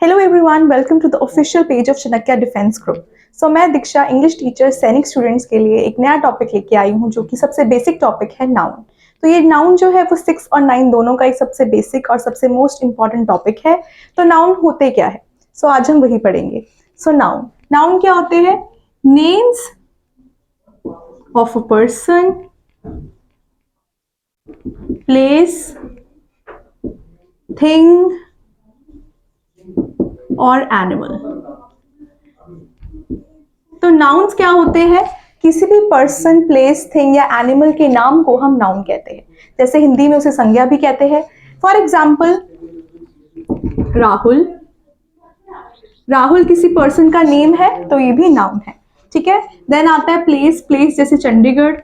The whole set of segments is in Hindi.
Hello everyone, welcome to the official page of Chanakya defence group. So मैं दीक्षा, इंग्लिश टीचर, सैनिक स्टूडेंट्स के लिए एक नया टॉपिक लेके आई हूँ जो कि सबसे बेसिक टॉपिक है, नाउन। तो ये नाउन जो है वो 6 और 9 दोनों का एक सबसे बेसिक और सबसे मोस्ट इंपॉर्टेंट टॉपिक है। तो नाउन होते क्या है? सो आज हम वही पढ़ेंगे। सो नाउन नाउन क्या होते हैं? Names of a person, place, thing और एनिमल। तो नाउन्स क्या होते हैं? किसी भी पर्सन, प्लेस, थिंग या एनिमल के नाम को हम नाउन कहते हैं। जैसे हिंदी में उसे संज्ञा भी कहते हैं। For example, Rahul. राहुल किसी पर्सन का नेम है तो ये भी नाउन है। ठीक है। देन आता है प्लेस। प्लेस जैसे चंडीगढ़।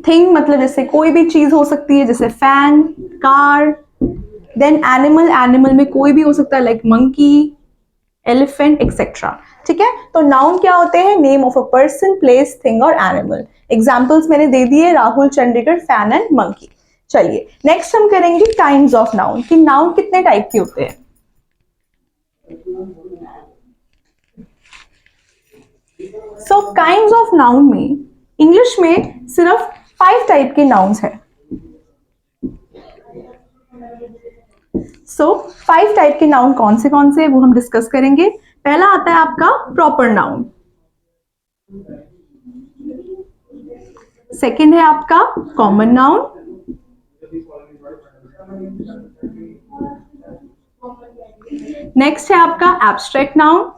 थिंग मतलब जैसे कोई भी चीज हो सकती है, जैसे fan, car. Then animal, animal में कोई भी हो सकता है, लाइक मंकी, एलिफेंट एक्सेट्रा। ठीक है। तो नाउन क्या होते हैं? Name of a person, place, thing और एनिमल। एग्जाम्पल्स मैंने दे दिए, Rahul, Chandigarh, fan and monkey. चलिए नेक्स्ट हम करेंगे काइंड्स ऑफ नाउन, कि नाउन कितने टाइप के होते हैं। सो काइंड्स ऑफ नाउन में इंग्लिश में सिर्फ 5 टाइप के नाउन्स हैं। सो 5 टाइप के नाउन कौन से हैं वो हम डिस्कस करेंगे। पहला आता है आपका प्रॉपर नाउन। सेकंड है आपका कॉमन नाउन। नेक्स्ट है आपका एब्स्ट्रैक्ट नाउन।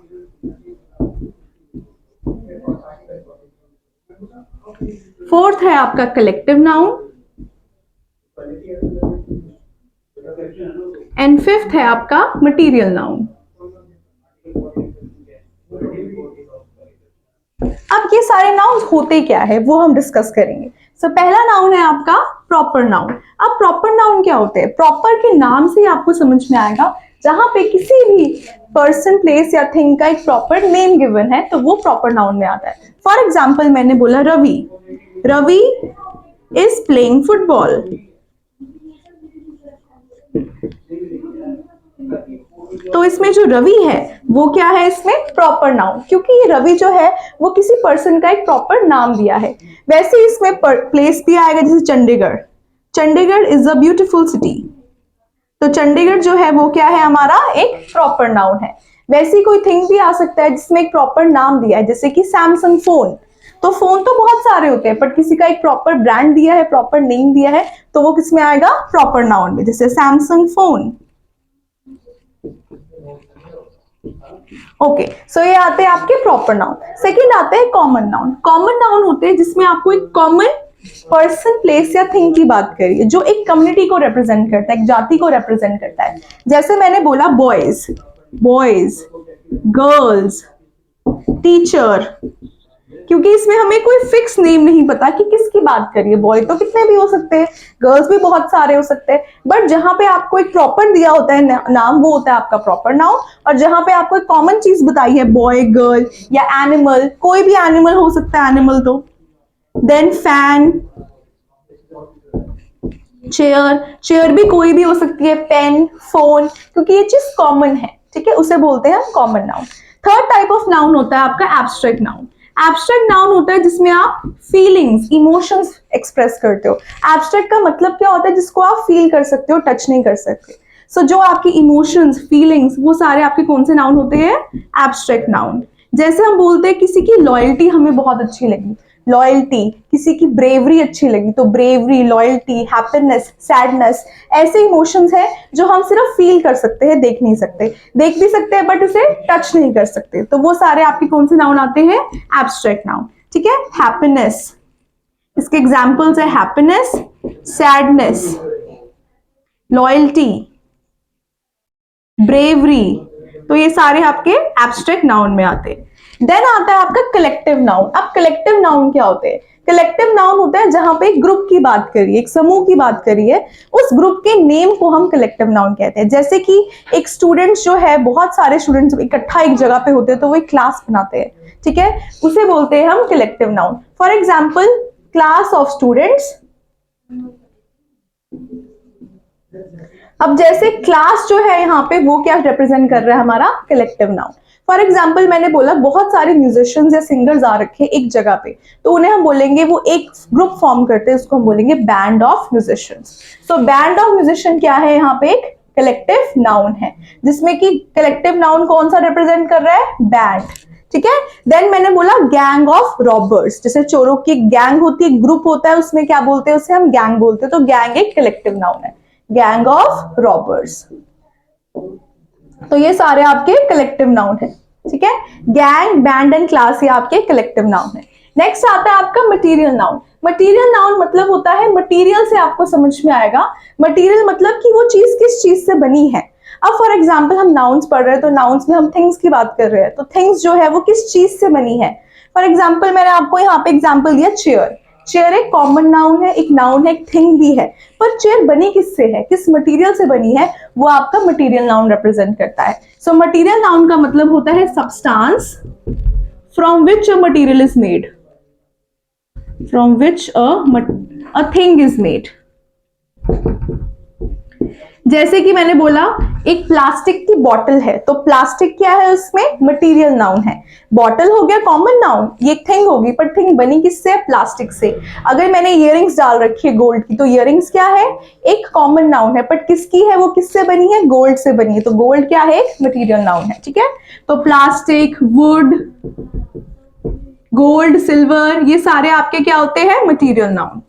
फोर्थ है आपका कलेक्टिव नाउन। एंड फिफ्थ है आपका मटीरियल नाउन। अब ये सारे नाउन होते क्या है वो हम डिस्कस करेंगे। सो पहला नाउन है आपका प्रॉपर नाउन। अब प्रॉपर नाउन क्या होते हैं? प्रॉपर के नाम से ही आपको समझ में आएगा, जहां पे किसी भी पर्सन, प्लेस या थिंग का एक प्रॉपर नेम गिवन है तो वो प्रॉपर नाउन में आता है। फॉर एग्जाम्पल, मैंने बोला Ravi. Ravi is playing football. तो इसमें जो रवि है वो क्या है? इसमें प्रॉपर नाउन, क्योंकि ये रवि जो है वो किसी पर्सन का एक प्रॉपर नाम दिया है। वैसे ही इसमें प्लेस भी आएगा, जैसे Chandigarh. Chandigarh is a beautiful city. तो चंडीगढ़ जो है वो क्या है? हमारा एक प्रॉपर नाउन है। वैसे ही कोई थिंग भी आ सकता है जिसमें एक प्रॉपर नाम दिया है, जैसे कि सैमसंग फोन। तो फोन तो बहुत सारे होते हैं, बट किसी का एक प्रॉपर ब्रांड दिया है, प्रॉपर नेम दिया है, तो वो किसमें आएगा? प्रॉपर नाउन में, जैसे सैमसंग फोन। ओके, सो ये आते हैं आपके प्रॉपर नाउन। सेकंड आते हैं कॉमन नाउन। कॉमन नाउन होते हैं जिसमें आपको एक कॉमन पर्सन, प्लेस या थिंग की बात करिए, जो एक कम्युनिटी को रिप्रेजेंट करता है, एक जाति को रिप्रेजेंट करता है। जैसे मैंने बोला बॉयज, बॉयज, गर्ल्स, टीचर, क्योंकि इसमें हमें कोई फिक्स नेम नहीं पता कि किसकी बात करिए। बॉय तो कितने भी हो सकते हैं, गर्ल्स भी बहुत सारे हो सकते हैं, बट जहां पे आपको एक प्रॉपर दिया होता है नाम, वो होता है आपका प्रॉपर नाउन। और जहां पे आपको एक कॉमन चीज बताई है, बॉय, गर्ल या एनिमल, कोई भी एनिमल हो सकता है एनिमल तो। देन फैन, चेयर, चेयर भी कोई भी हो सकती है, पेन, फोन, क्योंकि ये चीज कॉमन है। ठीक है, उसे बोलते हैं हम common noun. Third type of noun होता है आपका एब्स्ट्रैक्ट नाउन। एब्स्ट्रैक्ट नाउन होता है जिसमें आप फीलिंग्स, इमोशंस एक्सप्रेस करते हो। एब्स्ट्रैक्ट का मतलब क्या होता है? जिसको आप फील कर सकते हो, टच नहीं कर सकते। सो जो आपकी इमोशंस, फीलिंग्स, वो सारे आपके कौन से नाउन होते हैं? Abstract noun. जैसे हम बोलते हैं किसी की लॉयल्टी हमें बहुत अच्छी लगी, लॉयल्टी। किसी की ब्रेवरी अच्छी लगी तो ब्रेवरी, लॉयल्टी, हैप्पीनेस, सैडनेस। ऐसे इमोशंस हैं जो हम सिर्फ फील कर सकते हैं, देख नहीं सकते। देख भी सकते हैं बट उसे टच नहीं कर सकते। तो वो सारे आपके कौन से नाउन आते हैं? Abstract noun. ठीक है। हैप्पीनेस, इसके एग्जाम्पल्स है हैप्पीनेस, सैडनेस, लॉयल्टी, ब्रेवरी। तो ये सारे आपके एब्स्ट्रैक्ट नाउन में आते हैं। देन आता है आपका कलेक्टिव नाउन। अब कलेक्टिव नाउन क्या होते हैं? कलेक्टिव नाउन होता है जहां पे एक ग्रुप की बात करिए, एक समूह की बात करिए, उस ग्रुप के नेम को हम कलेक्टिव नाउन कहते हैं। जैसे कि एक स्टूडेंट्स जो है, बहुत सारे स्टूडेंट्स इकट्ठा एक जगह पे होते हैं तो वो एक क्लास बनाते हैं। ठीक है, उसे बोलते हैं हम collective noun. For example, class of students. अब जैसे क्लास जो है यहाँ पे वो क्या रिप्रेजेंट कर रहा है, हमारा कलेक्टिव नाउन। फॉर एग्जाम्पल मैंने बोला बहुत सारे म्यूजिशियंस या सिंगर्स आ रखे हैं एक जगह पे, तो उन्हें हम बोलेंगे, वो एक ग्रुप फॉर्म करते हैं, उसको हम बोलेंगे band of musicians. So band of musician क्या है, यहाँ पे एक कलेक्टिव नाउन है, जिसमें कि कलेक्टिव नाउन कौन सा रिप्रेजेंट कर रहा है, बैंड। ठीक है। देन मैंने बोला गैंग ऑफ रॉबर्स, जैसे चोरों की गैंग होती है, ग्रुप होता है, उसमें क्या बोलते हैं, उसे हम गैंग बोलते हैं, तो गैंग एक कलेक्टिव नाउन है, गैंग ऑफ रॉबर्स। तो ये सारे आपके कलेक्टिव नाउन है। ठीक है। गैंग, बैंड एंड क्लास ये आपके कलेक्टिव नाउन है। नेक्स्ट आता है आपका मटेरियल नाउन। मटेरियल नाउन मतलब होता है, मटेरियल से आपको समझ में आएगा, मटेरियल मतलब कि वो चीज किस चीज से बनी है। अब फॉर एग्जाम्पल हम नाउन्स पढ़ रहे हैं, तो नाउन्स में हम थिंग्स की बात कर रहे हैं, तो थिंग्स जो है वो किस चीज से बनी है। फॉर एग्जाम्पल मैंने आपको यहाँ पे एग्जाम्पल दिया चेयर। चेयर एक कॉमन नाउन है, एक नाउन है, एक थिंग भी है, पर चेयर बनी किससे है, किस मटेरियल से बनी है, वो आपका मटेरियल नाउन रिप्रेजेंट करता है। सो मटेरियल नाउन का मतलब होता है substance from which a material is made, from which a thing is made. जैसे कि मैंने बोला एक प्लास्टिक की बॉटल है, तो प्लास्टिक क्या है, उसमें मटेरियल नाउन है। बॉटल हो गया कॉमन नाउन, ये थिंग होगी, पर थिंग बनी किससे, प्लास्टिक से। अगर मैंने इयररिंग्स डाल रखी है गोल्ड की, तो इयररिंग्स क्या है, एक कॉमन नाउन है, बट किसकी है, वो किससे बनी है, गोल्ड से बनी है, तो गोल्ड क्या है, एक मटेरियल नाउन है। ठीक है। तो प्लास्टिक, वुड, गोल्ड, सिल्वर, ये सारे आपके क्या होते हैं, मटेरियल नाउन।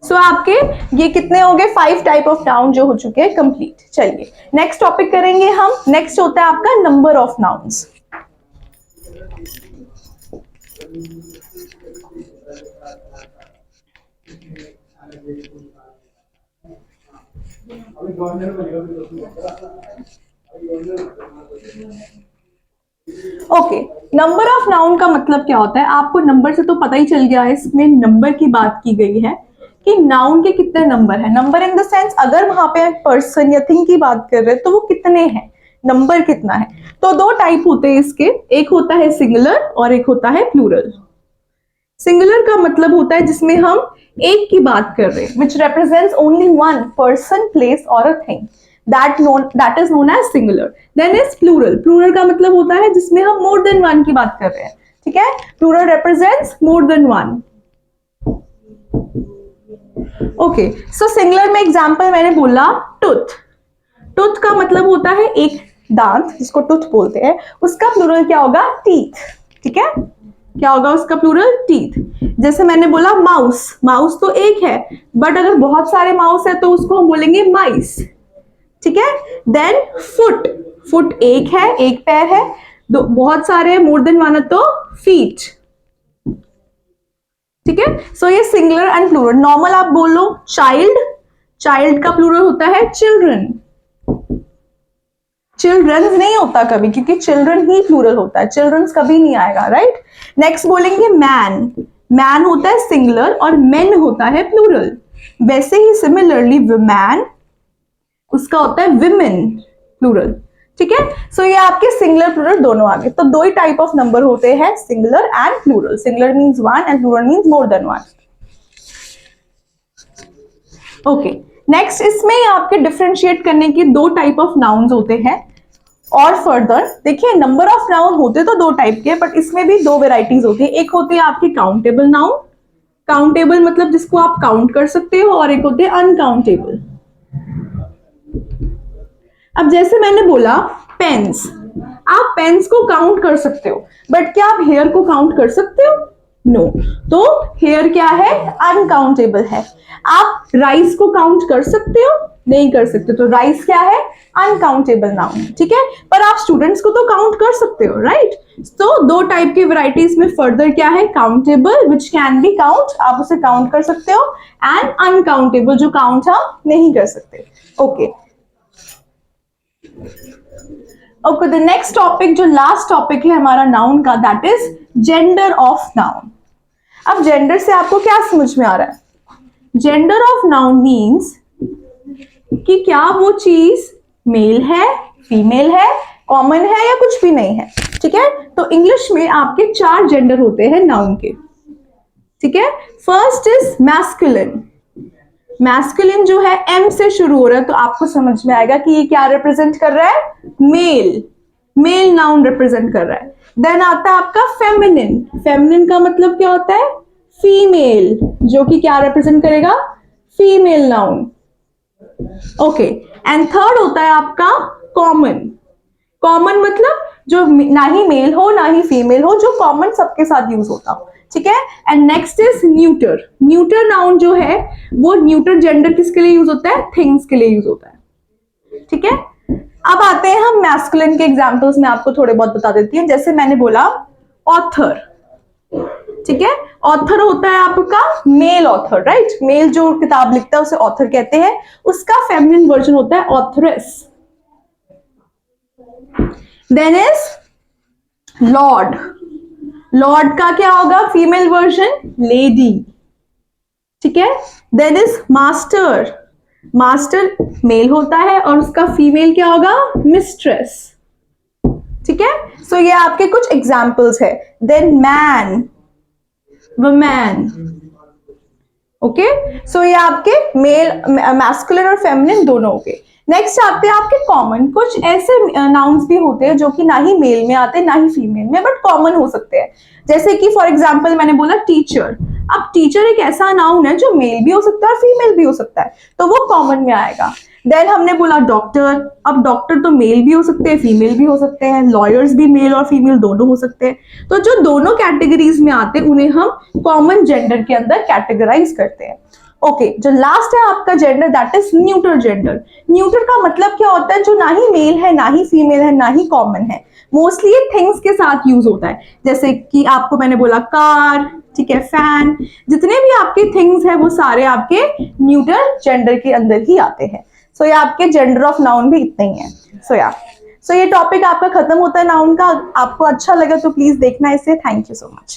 सो आपके ये कितने हो गए, 5 टाइप ऑफ नाउन जो हो चुके हैं कंप्लीट। चलिए नेक्स्ट टॉपिक करेंगे हम। नेक्स्ट होता है आपका number of nouns. Okay, number of noun का मतलब क्या होता है, आपको नंबर से तो पता ही चल गया है, इसमें नंबर की बात की गई है कि नाउन के कितने नंबर है। नंबर इन द सेंस अगर वहां पे पर्सन या थिंग की बात कर रहे हैं तो वो कितने हैं, नंबर कितना है। तो 2 टाइप होते हैं इसके, एक होता है सिंगुलर और एक होता है प्लूरल। सिंगुलर का मतलब होता है जिसमें हम एक की बात कर रहे हैं, which represents only one person, place और a thing, that is known as singular. Then is plural. Plural का मतलब होता है जिसमें हम more than one की बात कर रहे हैं। ठीक है। Plural represents more than one. Okay. So singular में example मैंने बोला tooth. Tooth का मतलब होता है एक दांत, जिसको tooth बोलते हैं, उसका plural क्या होगा, teeth. ठीक है। क्या होगा उसका प्लूरल, टीथ। जैसे मैंने बोला माउस, माउस तो एक है, बट अगर बहुत सारे माउस है तो उसको हम बोलेंगे माइस। ठीक है। देन फुट, फुट एक है, एक पैर है, दो बहुत सारे मोर देन वन है तो फीट। ठीक है। सो ये सिंगुलर एंड प्लूरल। नॉर्मल आप बोलो चाइल्ड, चाइल्ड का प्लूरल होता है चिल्ड्रन। चिल्ड्रंस नहीं होता कभी, क्योंकि चिल्ड्रन ही प्लूरल होता है, चिल्ड्रंस कभी नहीं आएगा। राइट। नेक्स्ट बोलेंगे मैन, मैन होता है सिंगुलर और मेन होता है प्लूरल। वैसे ही सिमिलरली वुमैन, उसका होता है विमेन, प्लूरल। ठीक है। सो ये आपके सिंगुलर प्लूरल दोनों आ गए। तो 2 ही टाइप ऑफ नंबर होते हैं, singular and plural. Singular means 1 and plural means more than 1। Okay. Next इसमें आपके डिफरेंशिएट करने के 2 टाइप ऑफ नाउन्स होते हैं। और फर्दर देखिए, नंबर ऑफ नाउन होते तो 2 टाइप के, बट इसमें भी 2 वेराइटीज होती है। एक होते हैं आपके काउंटेबल नाउन, काउंटेबल मतलब जिसको आप काउंट कर सकते हो, और एक होते हैं अनकाउंटेबल। अब जैसे मैंने बोला पेन्स, आप पेन्स को काउंट कर सकते हो, बट क्या आप हेयर को काउंट कर सकते हो, नो। तो हेयर क्या है, अनकाउंटेबल है। आप राइस को काउंट कर सकते हो, नहीं कर सकते, तो राइस क्या है, अनकाउंटेबल नाउन। ठीक है। पर आप स्टूडेंट्स को तो काउंट कर सकते हो। राइट। तो 2 टाइप की वैरायटीज में फर्दर क्या है, countable which can be count, आप उसे काउंट कर सकते हो, एंड अनकाउंटेबल जो काउंट हम नहीं कर सकते। Okay. Okay, the next topic जो लास्ट टॉपिक है हमारा नाउन का, that is gender of noun. अब जेंडर से आपको क्या समझ में आ रहा है, जेंडर ऑफ नाउन मीन्स कि क्या वो चीज मेल है, फीमेल है, कॉमन है, या कुछ भी नहीं है। ठीक है। तो इंग्लिश में आपके 4 जेंडर होते हैं नाउन के। ठीक है। फर्स्ट इज मैस्कुलिन, मैस्कुलिन जो है एम से शुरू हो रहा है, तो आपको समझ में आएगा कि ये क्या रिप्रेजेंट कर रहा है, मेल, मेल नाउन रिप्रेजेंट कर रहा है। देन आता है आपका फेमिनिन, फेमिनिन का मतलब क्या होता है, फीमेल, जो कि क्या रिप्रेजेंट करेगा, female noun. Okay, and third होता है आपका कॉमन, कॉमन मतलब जो ना ही मेल हो ना ही फीमेल हो, जो कॉमन सबके साथ यूज होता हो, ठीक है। And next is neuter, neuter noun जो है वो न्यूटर जेंडर किसके लिए यूज होता है, थिंग्स के लिए यूज होता है, ठीक है। अब आते हैं हम मैस्कुलिन के एग्जांपल्स में, आपको थोड़े बहुत बता देती हूँ। जैसे मैंने बोला ऑथर, ठीक है, ऑथर होता है आपका मेल ऑथर, राइट, मेल जो किताब लिखता है उसे ऑथर कहते हैं। उसका फेमिनिन वर्जन होता है authoress. Then is lord, lord का क्या होगा फीमेल वर्जन, लेडी, ठीक है। Then is master, master male होता है और उसका फीमेल क्या होगा, मिस्ट्रेस, ठीक है। सो ये आपके कुछ एग्जांपल्स है। Then man, women, okay. So ये आपके मेल, मैस्कुलिन और फेमिनिन दोनों हो गए। नेक्स्ट आते हैं आपके कॉमन, कुछ ऐसे नाउन्स भी होते हैं जो कि ना ही मेल में आते हैं ना ही फीमेल में, बट कॉमन हो सकते हैं। जैसे कि फॉर एग्जांपल मैंने बोला टीचर, अब टीचर एक ऐसा नाउन है जो मेल भी हो सकता है और फीमेल भी हो सकता है, तो वो कॉमन में आएगा। देन हमने बोला डॉक्टर, अब डॉक्टर तो मेल भी हो सकते हैं फीमेल भी हो सकते हैं, लॉयर्स भी मेल और फीमेल दोनों हो सकते हैं, तो जो दोनों कैटेगरीज में आते हैं उन्हें हम कॉमन जेंडर के अंदर कैटेगराइज करते हैं। ओके, जो लास्ट है आपका gender that is neutral gender. Neutral का मतलब क्या होता है, जो ना ही मेल है ना ही फीमेल है ना ही कॉमन है, मोस्टली ये थिंग्स के साथ यूज होता है। जैसे कि आपको मैंने बोला कार, ठीक है, फैन, जितने भी आपके थिंग्स है वो सारे आपके न्यूट्रल जेंडर के अंदर ही आते हैं। सो ये आपके जेंडर ऑफ नाउन भी इतने ही है। सो ये टॉपिक आपका खत्म होता है नाउन का। आपको अच्छा लगा तो प्लीज देखना इसे। Thank you so much.